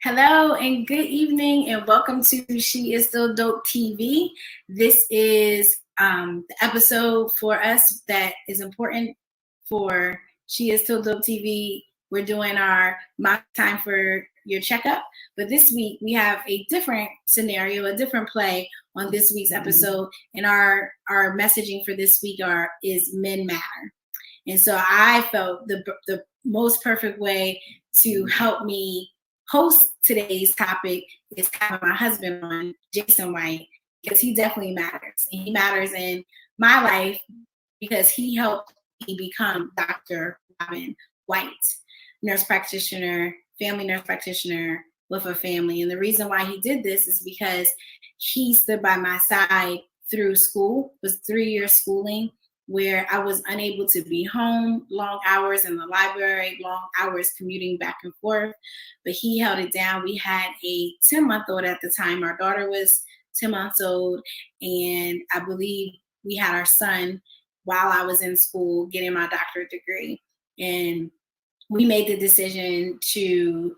Hello and good evening and welcome to She Is Still Dope TV. This is the episode for us that is important for She Is Still Dope TV. We're doing our mock time for your checkup, but this week we have a different scenario, a different play on this week's episode, and our messaging for this week is Men Matter. And so I felt the most perfect way to help me host today's topic is having my husband on, Jason White, because he definitely matters. And he matters in my life because he helped me become Dr. Robyn White, nurse practitioner, family nurse practitioner with a family. And the reason why he did this is because he stood by my side through school. It was 3 years schooling where I was unable to be home, long hours in the library, long hours commuting back and forth, but he held it down. We had a 10-month-old at the time. Our daughter was 10 months old, and I believe we had our son while I was in school getting my doctorate degree. And we made the decision to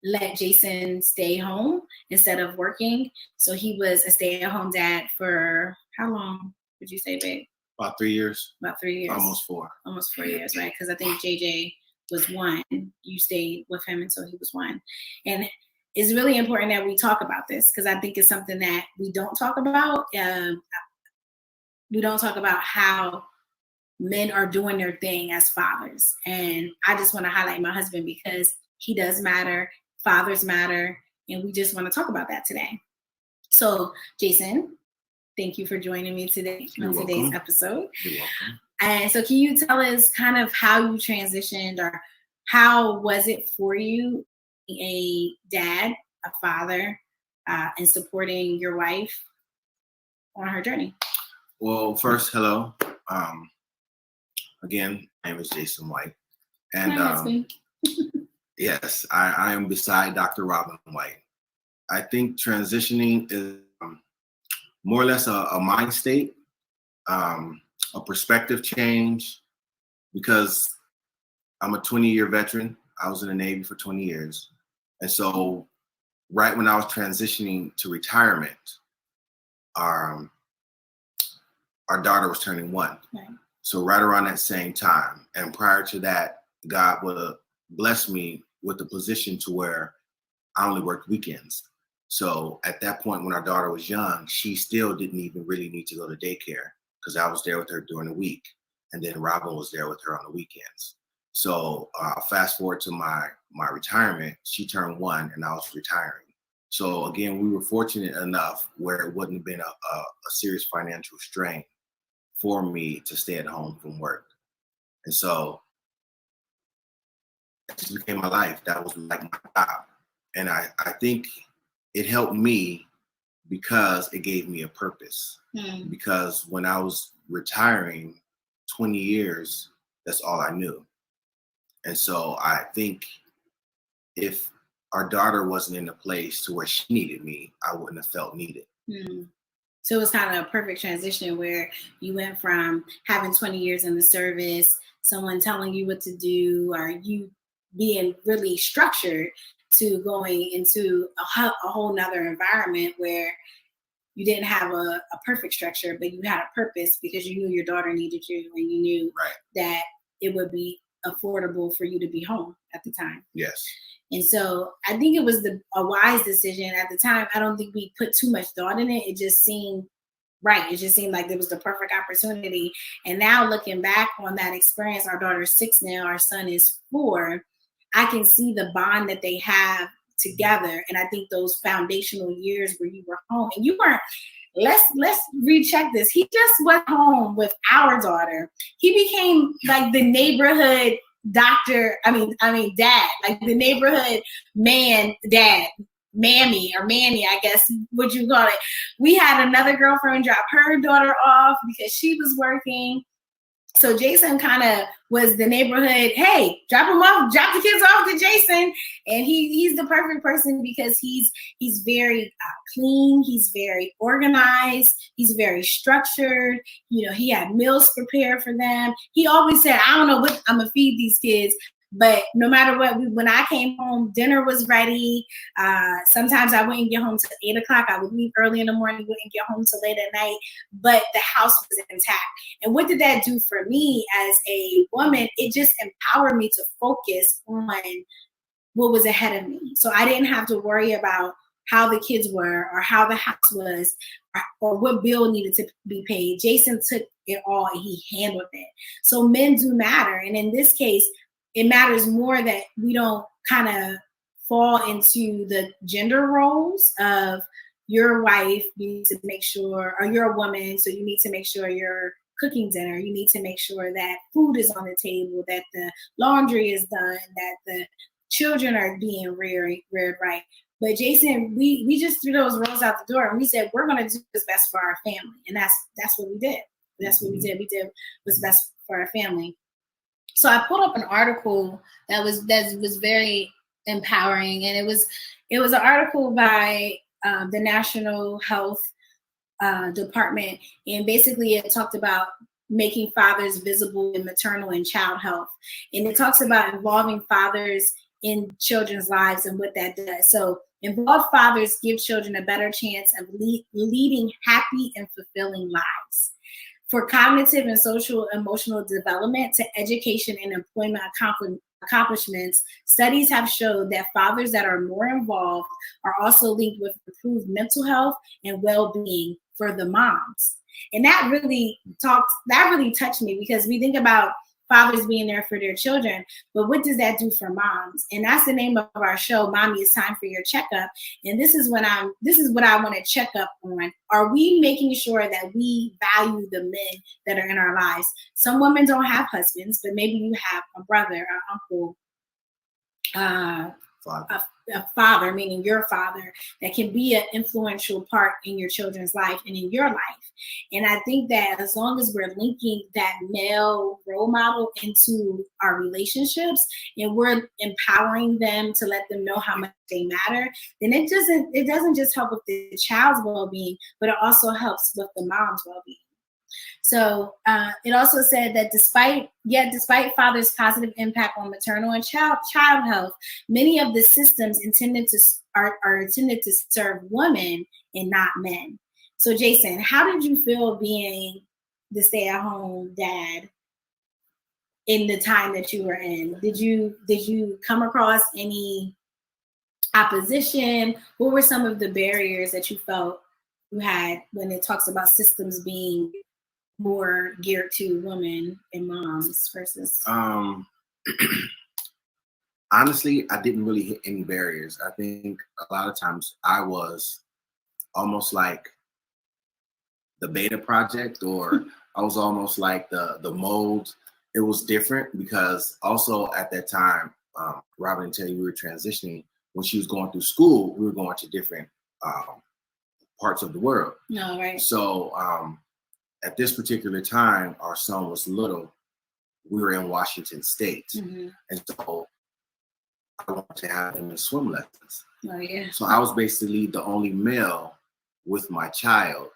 let Jason stay home instead of working. So he was a stay-at-home dad for how long would you say, babe? About 3 years. About 3 years. Almost 4. Almost 4 years, right? Because I think JJ was 1. You stayed with him until he was 1. And it's really important that we talk about this because I think it's something that we don't talk about. We don't talk about how men are doing their thing as fathers. And I just want to highlight my husband because he does matter. Fathers matter. And we just want to talk about that today. So, Jason, thank you for joining me today on today's episode. You're welcome. And so can you tell us kind of how you transitioned or how was it for you, a dad, a father, and supporting your wife on her journey? Well, first, hello. Again, my name is Jason White. And yes, I am beside Dr. Robyn White. I think transitioning is more or less a mind state, a perspective change, because I'm a 20-year veteran. I was in the Navy for 20 years. And so right when I was transitioning to retirement, our daughter was turning 1. Right. So right around that same time. And prior to that, God would bless me with a position to where I only worked weekends. So at that point, when our daughter was young, she still didn't even really need to go to daycare because I was there with her during the week. And then Robyn was there with her on the weekends. So fast forward to my retirement, she turned 1 and I was retiring. So again, we were fortunate enough where it wouldn't have been a serious financial strain for me to stay at home from work. And so it just became my life. That was like my job. And I think it helped me because it gave me a purpose. Because when I was retiring 20 years, that's all I knew. And so I think if our daughter wasn't in a place to where she needed me, I wouldn't have felt needed. So it was kind of a perfect transition where you went from having 20 years in the service, someone telling you what to do, or you being really structured, to going into a whole nother environment where you didn't have a perfect structure, but you had a purpose because you knew your daughter needed you and you knew that it would be affordable for you to be home at the time. Yes. And so I think it was a wise decision at the time. I don't think we put too much thought in it. It just seemed right. It just seemed like there was the perfect opportunity. And now looking back on that experience, our daughter's 6 now, our son is 4. I can see the bond that they have together. And I think those foundational years where you were home and you weren't, let's recheck this. He just went home with our daughter. He became like the neighborhood doctor. I mean, dad, like the neighborhood man, dad, mammy or Manny, I guess, what you call it. We had another girlfriend drop her daughter off because she was working. So Jason kind of was the neighborhood, hey, drop the kids off to Jason. And he's the perfect person because he's very clean. He's very organized. He's very structured. You know, he had meals prepared for them. He always said, I don't know what I'm going to feed these kids, But no matter what, when I came home, dinner was ready. Sometimes I wouldn't get home till 8 o'clock. I would leave early in the morning, wouldn't get home till late at night, but the house was intact. And what did that do for me as a woman? It just empowered me to focus on what was ahead of me. So I didn't have to worry about how the kids were or how the house was or what bill needed to be paid. Jason took it all and he handled it. So men do matter. And in this case, it matters more that we don't kind of fall into the gender roles of your wife, you need to make sure, or you're a woman, so you need to make sure you're cooking dinner. You need to make sure that food is on the table, that the laundry is done, that the children are being reared right. But Jason, we just threw those roles out the door and we said, we're going to do what's best for our family. And that's what we did. That's what we did. We did what's best for our family. So I pulled up an article that was very empowering. And it was an article by the National Health Department. And basically it talked about making fathers visible in maternal and child health. And it talks about involving fathers in children's lives and what that does. So involved fathers give children a better chance of leading happy and fulfilling lives. For cognitive and social emotional development to education and employment accomplishments, studies have showed that fathers that are more involved are also linked with improved mental health and well-being for the moms. And that really touched me, because we think about fathers being there for their children, but what does that do for moms? And that's the name of our show, Mommy, It's Time for Your Checkup. And this is what I want to check up on. Are we making sure that we value the men that are in our lives? Some women don't have husbands, but maybe you have a brother, an uncle, a father, meaning your father, that can be an influential part in your children's life and in your life. And I think that as long as we're linking that male role model into our relationships and we're empowering them to let them know how much they matter, then it doesn't just help with the child's well-being, but it also helps with the mom's well-being. So it also said that despite fathers' positive impact on maternal and child health, many of the systems are intended to serve women and not men. So Jason, how did you feel being the stay-at-home dad in the time that you were in? Did you come across any opposition? What were some of the barriers that you felt you had when it talks about systems being more geared to women and moms versus? Honestly, I didn't really hit any barriers. I think a lot of times I was almost like the beta project, or I was almost like the mold. It was different because also at that time, Robyn and Teddy, we were transitioning. When she was going through school, we were going to different parts of the world. No, right. So at this particular time, our son was little. We were in Washington State. Mm-hmm. And so I wanted to have him in swim lessons. Oh, yeah. So I was basically the only male with my child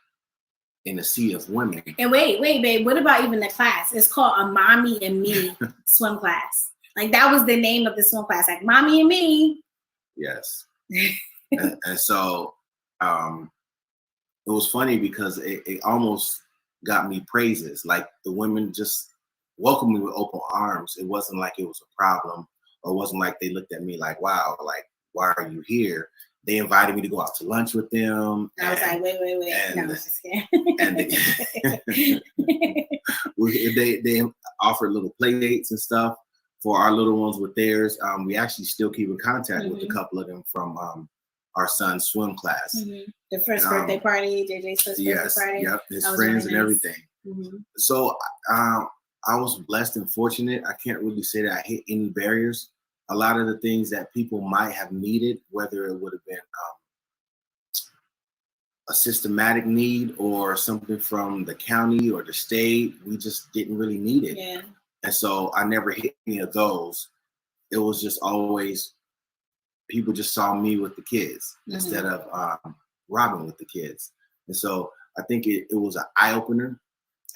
in a sea of women. And wait, babe, what about even the class? It's called a Mommy and Me swim class. Like that was the name of the swim class, like Mommy and Me. Yes. and so it was funny because it almost got me praises. Like the women just welcomed me with open arms. It wasn't like it was a problem, or it wasn't like they looked at me like, wow, like, why are you here? They invited me to go out to lunch with them. I was like, wait. And, no, just kidding. And they offered little play dates and stuff for our little ones with theirs. We actually still keep in contact with a couple of them from our son's swim class. Mm-hmm. The first birthday party, JJ's first birthday party. Yep, his friends and everything. Mm-hmm. So I was blessed and fortunate. I can't really say that I hit any barriers. A lot of the things that people might have needed, whether it would have been a systematic need or something from the county or the state, we just didn't really need it. Yeah. And so I never hit any of those. It was just always, people just saw me with the kids instead of Robyn with the kids. And so I think it was an eye-opener,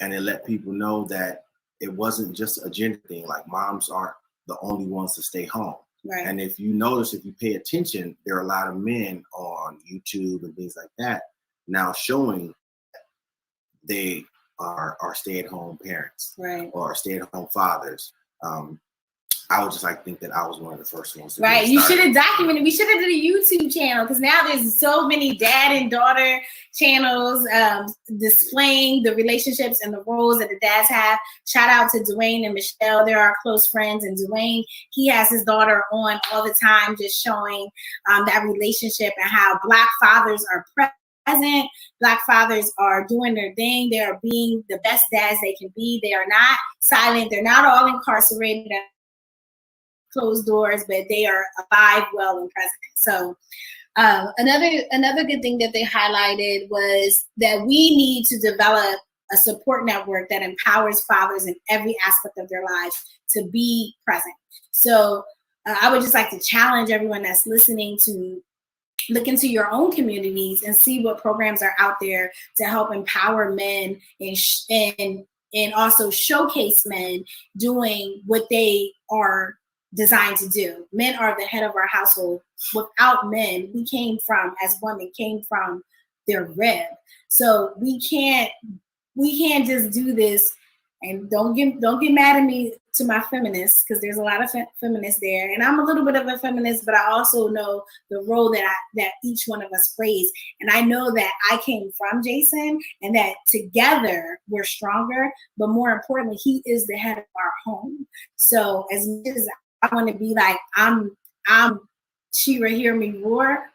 and it let people know that it wasn't just a gender thing. Like moms aren't the only ones to stay home. Right. And if you notice, if you pay attention, there are a lot of men on YouTube and things like that now showing they are stay-at-home parents, right, or stay-at-home fathers. I would just like to think that I was one of the first ones to right. You should have documented. We should have did a YouTube channel, because now there's so many dad and daughter channels displaying the relationships and the roles that the dads have. Shout out to Dwayne and Michelle. They're our close friends. And Dwayne, he has his daughter on all the time, just showing that relationship and how Black fathers are present. Black fathers are doing their thing. They are being the best dads they can be. They are not silent. They're not all incarcerated, closed doors, but they are alive, well, and present. So another good thing that they highlighted was that we need to develop a support network that empowers fathers in every aspect of their lives to be present. So I would just like to challenge everyone that's listening to look into your own communities and see what programs are out there to help empower men and also showcase men doing what they are designed to do. Men are the head of our household. Without men, we came from, as women, came from their rib. So we can't just do this. And don't get mad at me, to my feminists, because there's a lot of feminists there, and I'm a little bit of a feminist, but I also know the role that each one of us plays, and I know that I came from Jason, and that together we're stronger. But more importantly, he is the head of our home. So as much as I want to be like I'm Shira, hear me roar.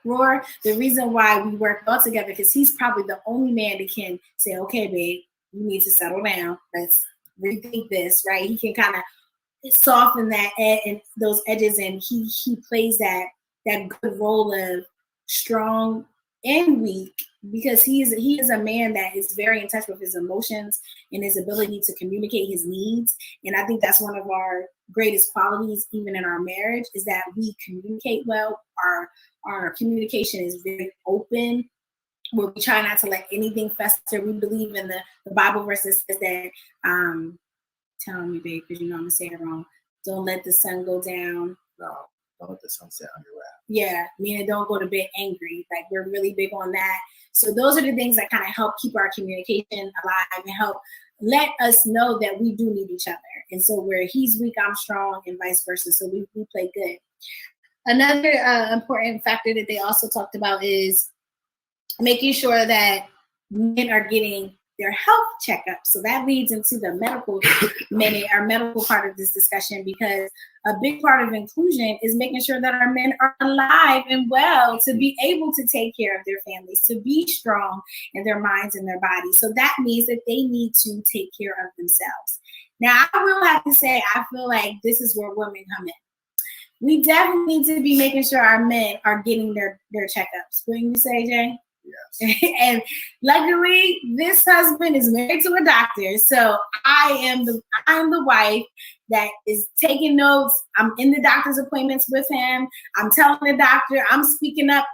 The reason why we work well together, because he's probably the only man that can say, okay, babe, you need to settle down. Let's rethink this, right? He can kind of soften that and those edges, and he plays that good role of strong and weak, because he is a man that is very in touch with his emotions and his ability to communicate his needs. And I think that's one of our greatest qualities, even in our marriage, is that we communicate well. Our communication is very open, where we try not to let anything fester. We believe in the Bible verse that says that, tell me, babe, because you know I'm going to say it wrong. Don't let the sun go down. No, don't let the sun set on your wrath. Yeah, meaning don't go to bed angry. Like, we're really big on that. So those are the things that kind of help keep our communication alive and help let us know that we do need each other. And so where he's weak, I'm strong, and vice versa. So we play good. Another important factor that they also talked about is making sure that men are getting their health checkups. So that leads into the our medical part of this discussion, because a big part of inclusion is making sure that our men are alive and well to be able to take care of their families, to be strong in their minds and their bodies. So that means that they need to take care of themselves. Now, I will have to say, I feel like this is where women come in. We definitely need to be making sure our men are getting their checkups. Wouldn't you say, Jay? Yes. And luckily, this husband is married to a doctor, so I am the wife that is taking notes. I'm in the doctor's appointments with him. I'm telling the doctor, I'm speaking up,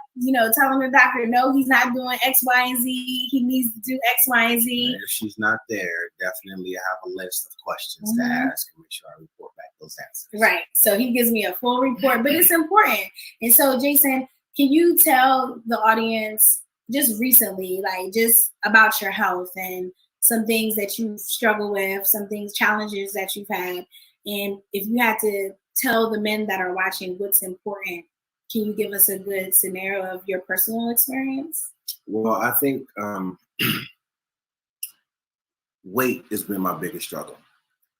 telling the doctor, no, he's not doing X, Y, and Z. He needs to do X, Y, and Z. And if she's not there, definitely I have a list of questions to ask and make sure I report back those answers. Right. So he gives me a full report, but it's important. And so, Jason, can you tell the audience just recently, like, just about your health and some things that you struggle with, challenges that you've had, and if you had to tell the men that are watching what's important, can you give us a good scenario of your personal experience? Well, I think weight has been my biggest struggle.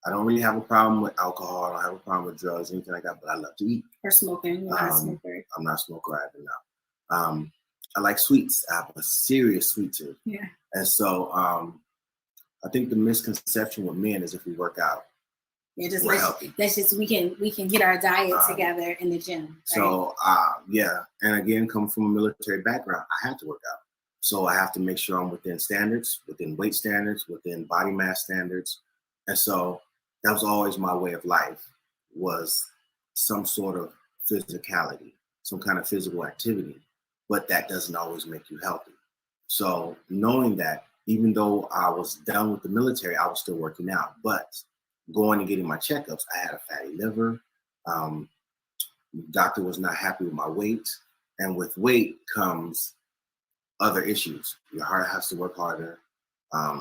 I don't really have a problem with alcohol. I don't have a problem with drugs, anything like that, but I love to eat. Or smoking. You're not a smoker. I'm not a smoker either now. I like sweets. I have a serious sweet tooth. Yeah. And so I think the misconception with men is if we work out, we're healthy. That's just we can get our diet together in the gym. Right? So yeah, and again, coming from a military background, I have to work out. So I have to make sure I'm within standards, within weight standards, within body mass standards. And so that was always my way of life, was some sort of physicality, some kind of physical activity. But that doesn't always make you healthy. So knowing that, even though I was done with the military, I was still working out. But going and getting my checkups, I had a fatty liver. The doctor was not happy with my weight, and with weight comes other issues. Your heart has to work harder.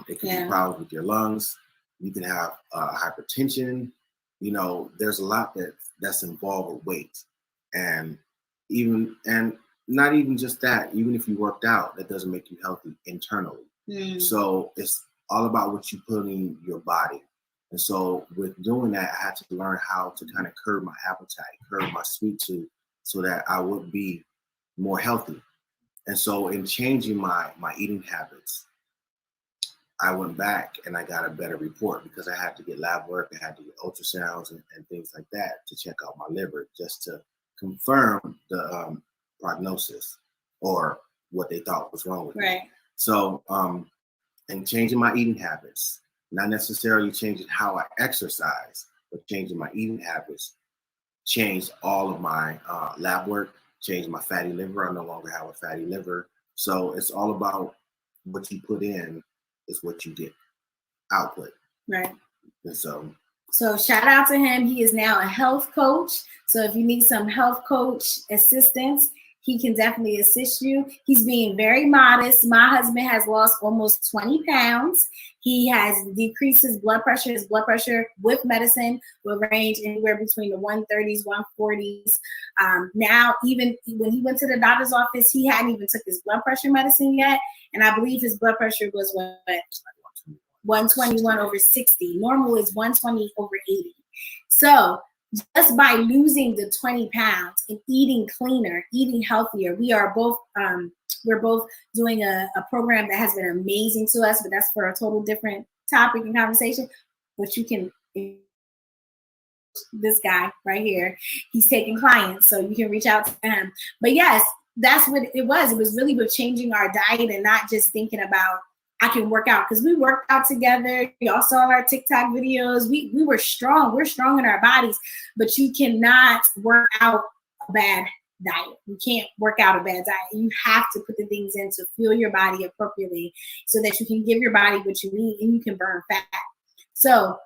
It can be problems with your lungs. You can have hypertension. You know, there's a lot that's involved with weight, and not even just that. Even if you worked out, that doesn't make you healthy internally. So it's all about what you put in your body. And so with doing that, I had to learn how to kind of curb my appetite, curb my sweet tooth, so that I would be more healthy. And so in changing my eating habits, I went back and I got a better report because I had to get lab work, I had to get ultrasounds and things like that to check out my liver, just to confirm the prognosis or what they thought was wrong with me. So, and changing my eating habits, not necessarily changing how I exercise, but changing my eating habits, changed all of my lab work, changed my fatty liver. I no longer have a fatty liver. So it's all about what you put in is what you get output. Right. And so shout out to him. He is now a health coach. So if you need some health coach assistance, he can definitely assist you. He's being very modest. My husband has lost almost 20 pounds. He has decreased his blood pressure. His blood pressure with medicine will range anywhere between the 130s, 140s. Now, even when he went to the doctor's office, he hadn't even took his blood pressure medicine yet. And I believe his blood pressure was 121 over 60. Normal is 120 over 80. So just by losing the 20 pounds and eating cleaner, eating healthier, we're both doing a program that has been amazing to us, but that's for a total different topic and conversation. But you can, this guy right here, he's taking clients, so you can reach out to him. But yes, that's what it was. It was really with changing our diet and not just thinking about, I can work out, because we worked out together. Y'all saw our TikTok videos. We were strong. We're strong in our bodies, but you cannot work out a bad diet. You can't work out a bad diet. You have to put the things in to fuel your body appropriately so that you can give your body what you need and you can burn fat. So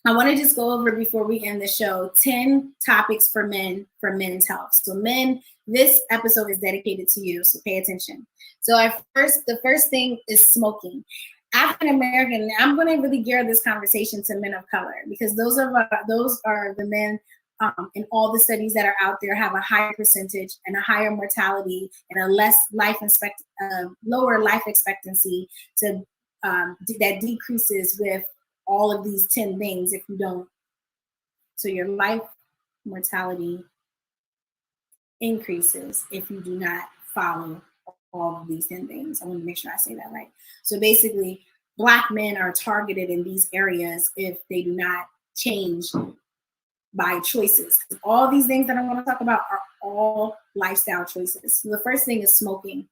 I want to just go over, before we end the show, 10 topics for men for men's health. So men, this episode is dedicated to you, so pay attention. So the first thing is smoking. African American, I'm going to really gear this conversation to men of color, because those are the men in all the studies that are out there have a higher percentage and a higher mortality and a lower life expectancy that decreases with all of these 10 things if you don't. So your life mortality increases if you do not follow all of these 10 things. I want to make sure I say that right. So basically, Black men are targeted in these areas if they do not change by choices. All these things that I'm going to talk about are all lifestyle choices. So the first thing is smoking.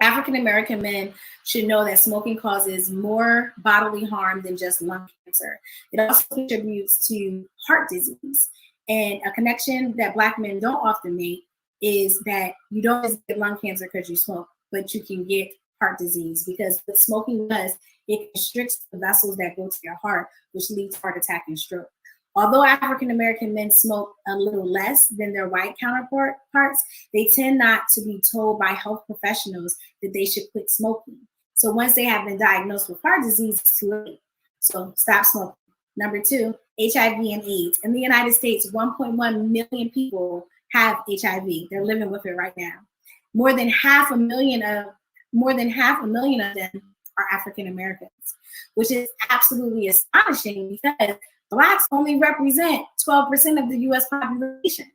African American men should know that smoking causes more bodily harm than just lung cancer. It also contributes to heart disease. And a connection that Black men don't often make is that you don't just get lung cancer because you smoke, but you can get heart disease, because what smoking does, it constricts the vessels that go to your heart, which leads to heart attack and stroke. Although African American men smoke a little less than their white counterparts, they tend not to be told by health professionals that they should quit smoking. So once they have been diagnosed with heart disease, it's too late. So stop smoking. Number 2, HIV and AIDS. In the United States, 1.1 million people have HIV. They're living with it right now. More than half a million of them are African Americans, which is absolutely astonishing, because Blacks only represent 12% of the U.S. population.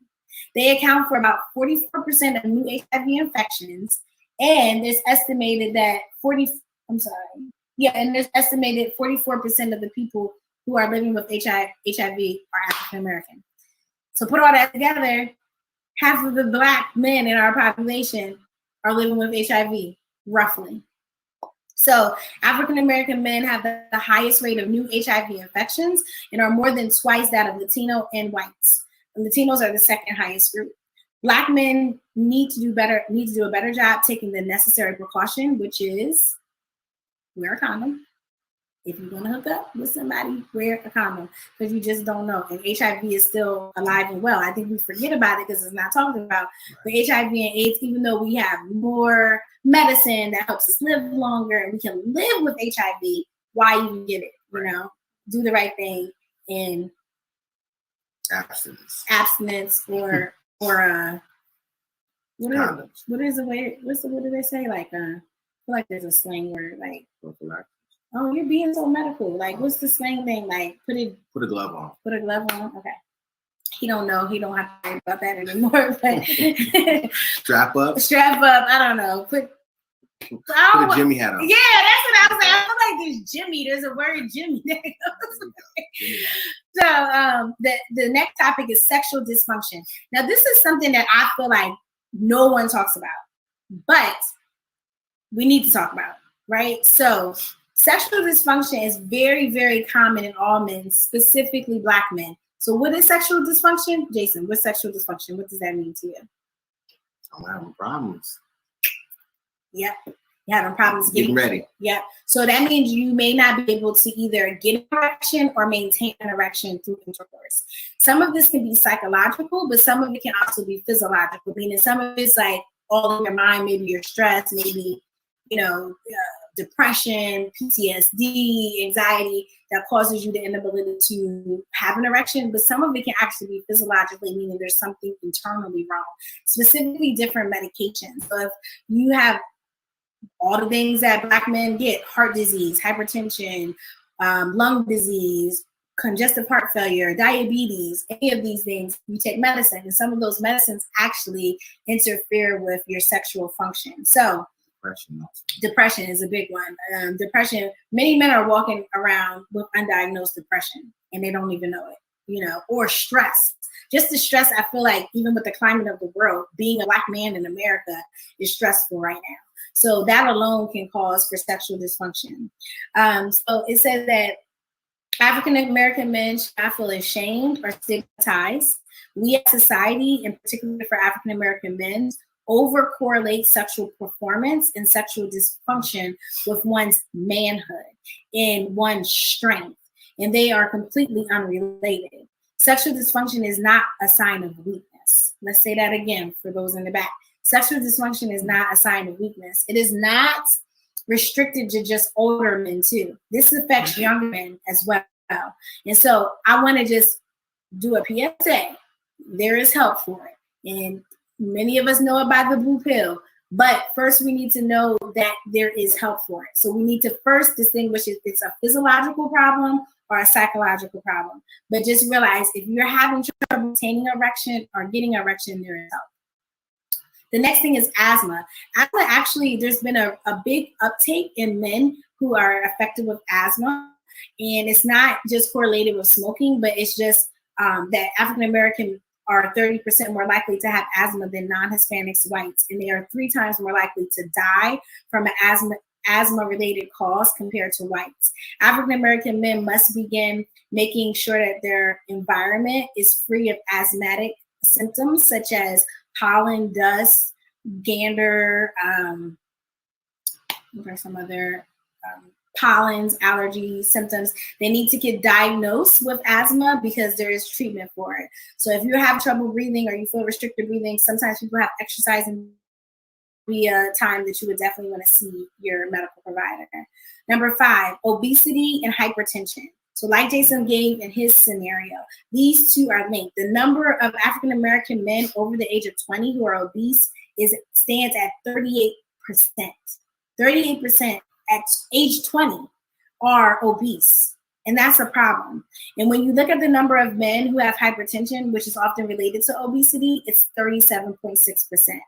They account for about 44% of new HIV infections, and there's estimated that 44% of the people who are living with HIV are African American. So put all that together, half of the Black men in our population are living with HIV, roughly. So African American men have the highest rate of new HIV infections and are more than twice that of Latino and whites. Latinos are the second highest group. Black men need to do a better job taking the necessary precaution, which is wear a condom, if you're going to hook up with somebody, wear a condom because you just don't know. And HIV is still alive and well. I think we forget about it because it's not talked about. But HIV and AIDS, even though we have more medicine that helps us live longer and we can live with HIV, why even get it? You know, do the right thing and abstinence or what is the way? What do they say? Like I feel like there's a slang word like. Oh, you're being so medical. Like, what's the slang thing? Like, put a glove on. Put a glove on. Okay. He don't know. He don't have to worry about that anymore. But strap up. I don't know. Put a Jimmy hat on. Yeah, that's what I was saying. I feel like there's Jimmy. There's a word Jimmy. So the next topic is sexual dysfunction. Now, this is something that I feel like no one talks about, but we need to talk about, right? So sexual dysfunction is very, very common in all men, specifically Black men. So what is sexual dysfunction? Jason, what's sexual dysfunction? What does that mean to you? I'm having problems. Yep. You're having problems getting ready. Yep. So that means you may not be able to either get an erection or maintain an erection through intercourse. Some of this can be psychological, but some of it can also be physiological, meaning some of it's like all in your mind, maybe you're stressed, maybe, depression, PTSD, anxiety that causes you the inability to have an erection, but some of it can actually be physiologically, meaning there's something internally wrong, specifically different medications. So if you have all the things that Black men get, heart disease, hypertension, lung disease, congestive heart failure, diabetes, any of these things, you take medicine, and some of those medicines actually interfere with your sexual function. So depression is a big one. Depression, many men are walking around with undiagnosed depression and they don't even know it, or stress. Just the stress, I feel like even with the climate of the world, being a Black man in America is stressful right now. So that alone can cause for sexual dysfunction. So it says that African American men should not feel ashamed or stigmatized. We as society, in particular for African American men, over-correlate sexual performance and sexual dysfunction with one's manhood and one's strength, and they are completely unrelated. Sexual dysfunction is not a sign of weakness. Let's say that again for those in the back. Sexual dysfunction is not a sign of weakness. It is not restricted to just older men too. This affects younger men as well. And so I want to just do a PSA. There is help for it. And many of us know about the blue pill, but first we need to know that there is help for it. So we need to first distinguish if it's a physiological problem or a psychological problem. But just realize if you're having trouble obtaining erection or getting erection, there is help. The next thing is asthma. Asthma, actually, there's been a big uptake in men who are affected with asthma. And it's not just correlated with smoking, but it's just that African American are 30% more likely to have asthma than non-Hispanics whites, and they are 3 times more likely to die from an asthma-related cause compared to whites. African American men must begin making sure that their environment is free of asthmatic symptoms such as pollen, dust, gander, what are some other pollens, allergy symptoms. They need to get diagnosed with asthma because there is treatment for it. So if you have trouble breathing or you feel restricted breathing, sometimes people have exercising be a time that you would definitely want to see your medical provider. Number 5, obesity and hypertension. So like Jason gave in his scenario, these two are linked. The number of African American men over the age of 20 who are obese stands at 38%. 38% at age 20 are obese, and that's a problem. And when you look at the number of men who have hypertension, which is often related to obesity, it's 37.6%.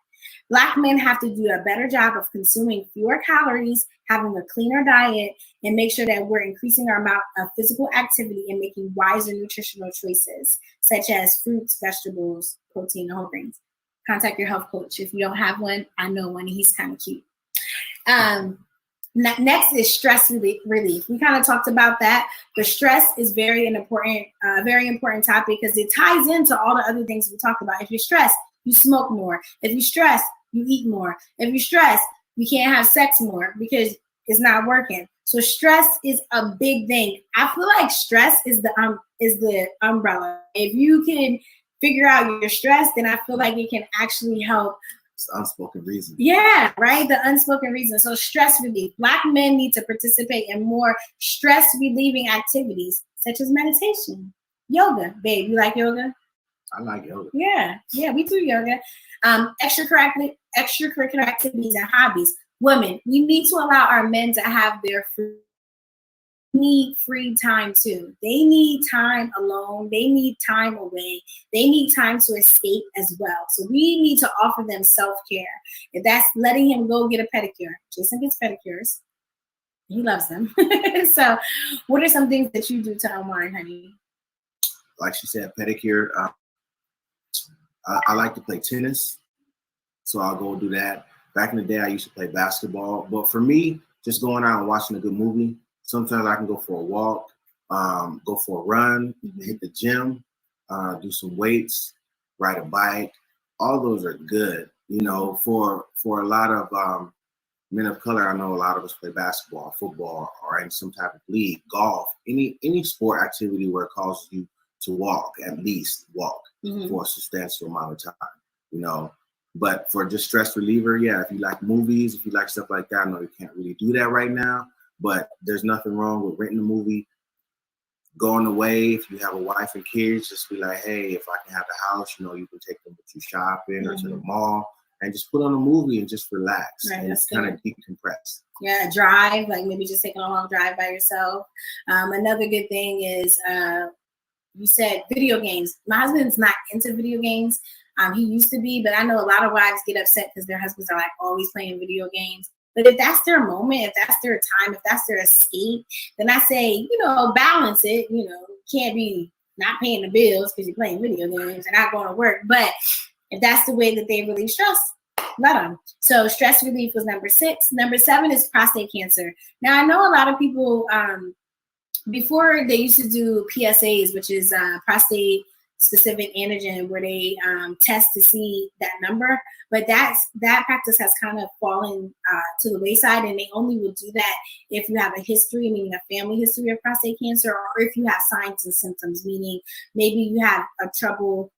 Black men have to do a better job of consuming fewer calories, having a cleaner diet, and make sure that we're increasing our amount of physical activity and making wiser nutritional choices, such as fruits, vegetables, protein, and whole grains. Contact your health coach. If you don't have one, I know one. He's kind of cute. Next is stress relief. We kind of talked about that, but stress is very important topic because it ties into all the other things we talked about. If you're stressed, you smoke more. If you're stressed, you eat more. If you're stressed, you can't have sex more because it's not working. So stress is a big thing. I feel like stress is the umbrella. If you can figure out your stress, then I feel like it can actually help. It's the unspoken reason. Yeah, right? The unspoken reason. So stress relief. Black men need to participate in more stress relieving activities such as meditation, yoga. Babe, you like yoga? I like yoga. Yeah, we do yoga. Extracurricular activities and hobbies. Women, we need to allow our men to have their free time too. They need time alone. They need time away. They need time to escape as well. So we need to offer them self-care. If that's letting him go get a pedicure. Jason gets pedicures. He loves them. So what are some things that you do to unwind, honey? Like she said, pedicure. I like to play tennis. So I'll go do that. Back in the day, I used to play basketball. But for me, just going out and watching a good movie, sometimes I can go for a walk, go for a run, hit the gym, do some weights, ride a bike. All those are good. You know, for a lot of men of color, I know a lot of us play basketball, football, or in some type of league, golf, any sport activity where it causes you to walk, at least walk for a substantial amount of time, you know. But for just stress reliever, yeah, if you like movies, if you like stuff like that, I know you can't really do that right now, but there's nothing wrong with renting a movie, going away. If you have a wife and kids, just be like, hey, if I can have the house, you know, you can take them with you shopping or to the mall and just put on a movie and just relax and kind of decompress. Yeah, drive, like maybe just taking a long drive by yourself. Another good thing is you said video games. My husband's not into video games. He used to be, but I know a lot of wives get upset because their husbands are like always playing video games. But if that's their moment, if that's their time, if that's their escape, then I say, you know, balance it. You know, can't be not paying the bills because you're playing video games and not going to work. But if that's the way that they relieve stress, let them. So stress relief was number 6. Number 7 is prostate cancer. Now, I know a lot of people, before they used to do PSAs, which is prostate specific antigen, where they test to see that number, but that practice has kind of fallen to the wayside, and they only will do that if you have a history, meaning a family history of prostate cancer, or if you have signs and symptoms, meaning maybe you have a trouble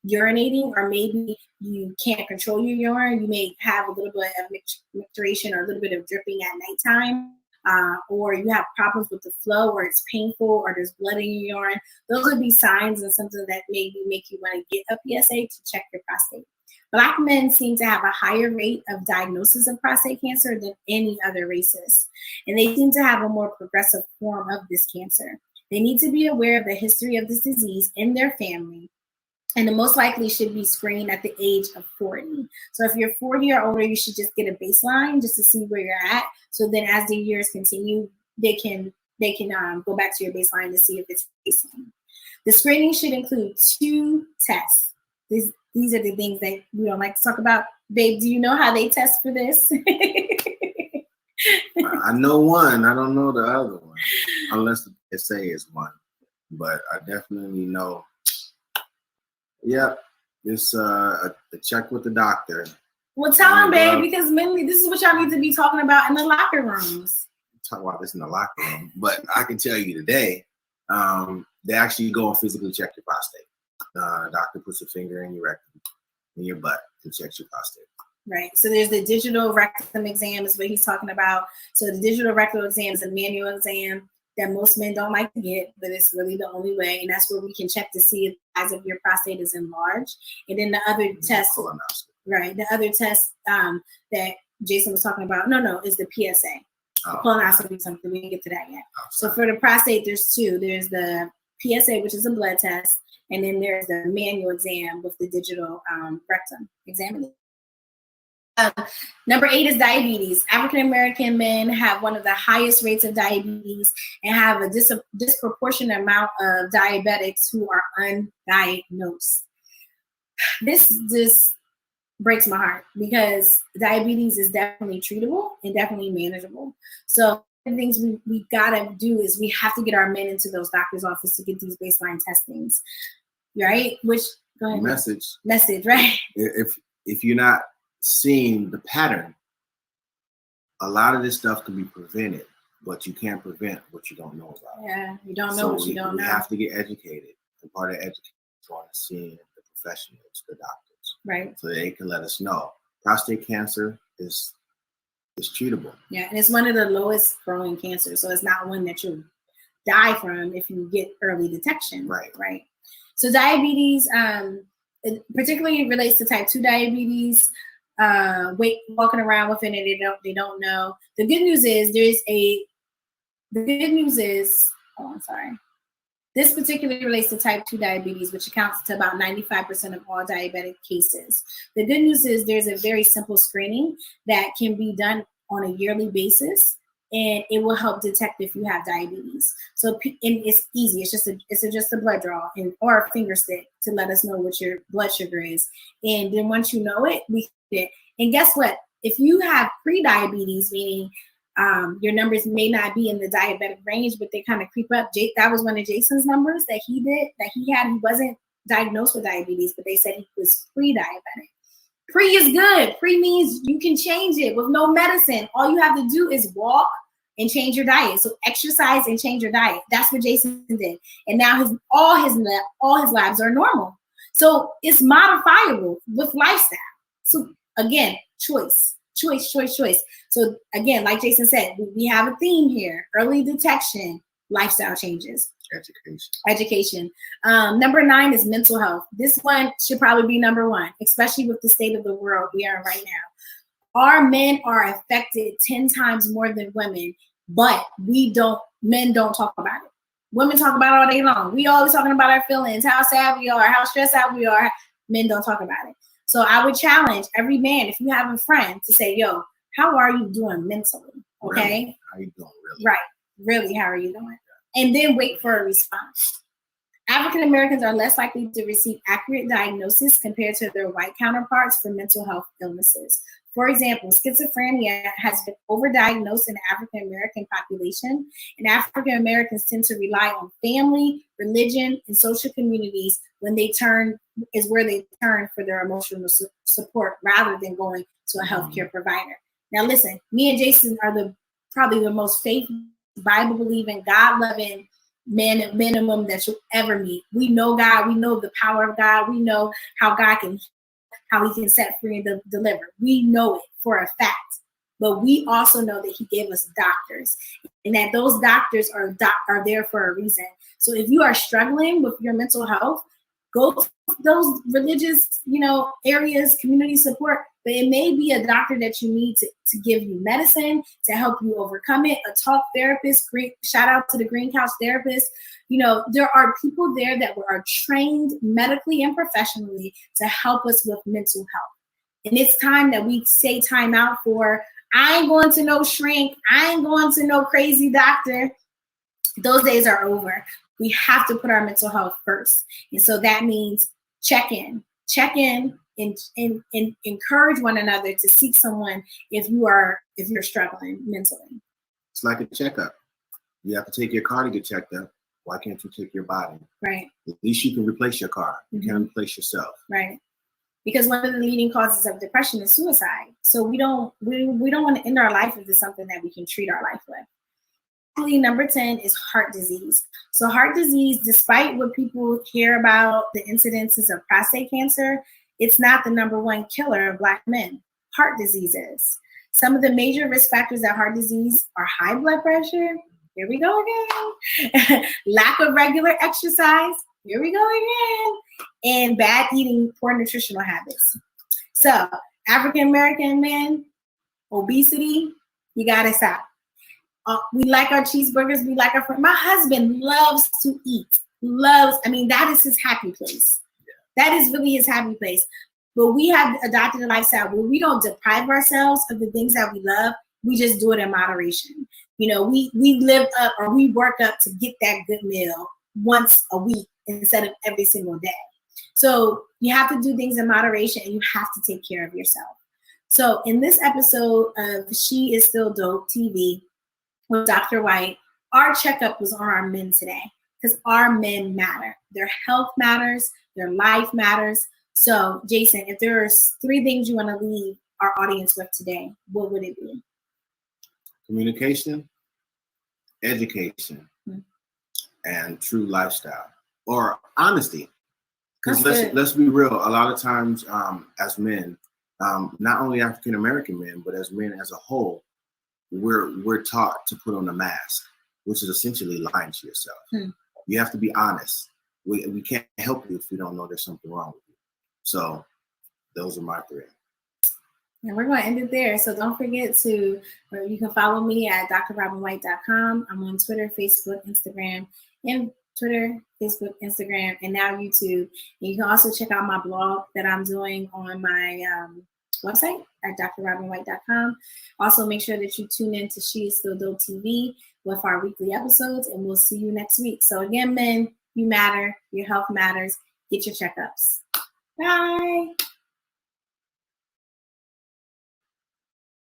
urinating, or maybe you can't control your urine. You may have a little bit of micturition or a little bit of dripping at nighttime. Or you have problems with the flow, or it's painful, or there's blood in your urine. Those would be signs and symptoms that maybe make you want to get a PSA to check your prostate. Black men seem to have a higher rate of diagnosis of prostate cancer than any other races, and they seem to have a more progressive form of this cancer. They need to be aware of the history of this disease in their family, and the most likely should be screened at the age of 40. So if you're 40 or older, you should just get a baseline just to see where you're at. So then as the years continue, they can go back to your baseline to see if it's baseline. The screening should include 2 tests. These are the things that we don't like to talk about. Babe, do you know how they test for this? I know one. I don't know the other one, unless the PSA is one. But I definitely know. Yep, it's a check with the doctor. Well, tell them, babe, because mainly this is what y'all need to be talking about in the locker rooms. Talk about this in the locker room, but I can tell you today, they actually go and physically check your prostate. The doctor puts a finger in your rectum, in your butt, and checks your prostate. Right. So there's the digital rectum exam is what he's talking about. So the digital rectal exam is a manual exam that most men don't like to get, but it's really the only way. And that's where we can check to see if the size of your prostate is enlarged. And then the other test, right, the other test that Jason was talking about, is the PSA. Colonoscopy is something, we didn't get to that yet. So for the prostate, there's 2. There's the PSA, which is a blood test, and then there's the manual exam with the digital rectum examination. Number 8 is diabetes. African-American men have one of the highest rates of diabetes and have a disproportionate amount of diabetics who are undiagnosed. This just breaks my heart because diabetes is definitely treatable and definitely manageable. So the things we gotta do is we have to get our men into those doctor's office to get these baseline testings, right? Which, go ahead. Message, right? If you're not seeing the pattern, a lot of this stuff can be prevented. but you can't prevent what you don't know about. Yeah, you don't know what you don't know. We have to get educated, and part of education is on seeing the professionals, the doctors, right? So they can let us know prostate cancer is treatable. Yeah, and it's one of the lowest growing cancers, so it's not one that you'll die from if you get early detection. Right. So diabetes, it particularly relates to type 2 diabetes. Walking around with it, and they don't know. The good news is this particularly relates to type 2 diabetes, which accounts to about 95% of all diabetic cases. The good news is there's a very simple screening that can be done on a yearly basis, and it will help detect if you have diabetes. So, and it's easy. It's just a blood draw or a finger stick to let us know what your blood sugar is. And then once you know it, we get it. And guess what? If you have pre-diabetes, meaning your numbers may not be in the diabetic range, but they kind of creep up. That was one of Jason's numbers that he had. He wasn't diagnosed with diabetes, but they said he was pre-diabetic. Pre is good. Pre means you can change it with no medicine. All you have to do is walk and change your diet. So exercise and change your diet. That's what Jason did. And now all his labs are normal. So it's modifiable with lifestyle. So again, choice. So again, like Jason said, we have a theme here: early detection, lifestyle changes, education. Number 9 is mental health. This one should probably be number 1, especially with the state of the world we are in right now. Our men are affected 10 times more than women, but men don't talk about it. Women talk about it all day long. We always talking about our feelings, how sad we are, how stressed out we are. Men don't talk about it. So I would challenge every man, if you have a friend, to say, yo, how are you doing mentally? Okay. Really? How are you doing really? Right. Really, how are you doing? And then wait for a response. African Americans are less likely to receive accurate diagnosis compared to their white counterparts for mental health illnesses. For example, schizophrenia has been overdiagnosed in the African American population, and African Americans tend to rely on family, religion, and social communities where they turn for their emotional support rather than going to a healthcare provider. Now, listen, me and Jason are probably the most faithful, Bible-believing, God-loving men and minimum that you'll ever meet. We know God. We know the power of God. We know how God can, how he can set free and deliver. We know it for a fact. But we also know that he gave us doctors, and that those doctors are there for a reason. So if you are struggling with your mental health, go to those religious, areas, community support. But it may be a doctor that you need to give you medicine to help you overcome it. A talk therapist, great shout out to the Green Couch therapist. There are people there that are trained medically and professionally to help us with mental health. And it's time that we say time out for, I ain't going to no shrink. I ain't going to no crazy doctor. Those days are over. We have to put our mental health first. And so that means check in and encourage one another to seek someone if you're struggling mentally. It's like a checkup. You have to take your car to get checked up. Why can't you take your body? Right. At least you can replace your car. You can't replace yourself. Right. Because one of the leading causes of depression is suicide. So we don't want to end our life if it's something that we can treat our life with. Number 10 is heart disease. So heart disease, despite what people hear about the incidences of prostate cancer, it's not the number 1 killer of Black men. Heart disease is. Some of the major risk factors of heart disease are high blood pressure. Here we go again. Lack of regular exercise. Here we go again. And bad eating, poor nutritional habits. So African American men, obesity, you gotta stop. We like our cheeseburgers. We like my husband loves to eat. That is his happy place. That is really his happy place. But we have adopted a lifestyle where we don't deprive ourselves of the things that we love. We just do it in moderation. We live up, or we work up to get that good meal once a week instead of every single day. So you have to do things in moderation, and you have to take care of yourself. So in this episode of She Is Still Dope TV with Dr. White, our checkup was on our men today, because our men matter. Their health matters. Their life matters. So, Jason, if there are 3 things you want to leave our audience with today, what would it be? Communication, education, mm-hmm. and true lifestyle or honesty. Because That's let's be real. A lot of times, as men, not only African American men, but as men as a whole, we're taught to put on a mask, which is essentially lying to yourself. You have to be honest. We can't help you if we don't know there's something wrong with you. So those are my three. And we're going to end it there. So don't forget to, you can follow me at drrobynwhite.com. I'm on Twitter, Facebook, Instagram, and Twitter, Facebook, Instagram, and now YouTube. And you can also check out my blog that I'm doing on my website at drrobynwhite.com. Also, make sure that you tune in to She Is Still Dope TV with our weekly episodes, and we'll see you next week. So again, men, you matter. Your health matters. Get your checkups. Bye.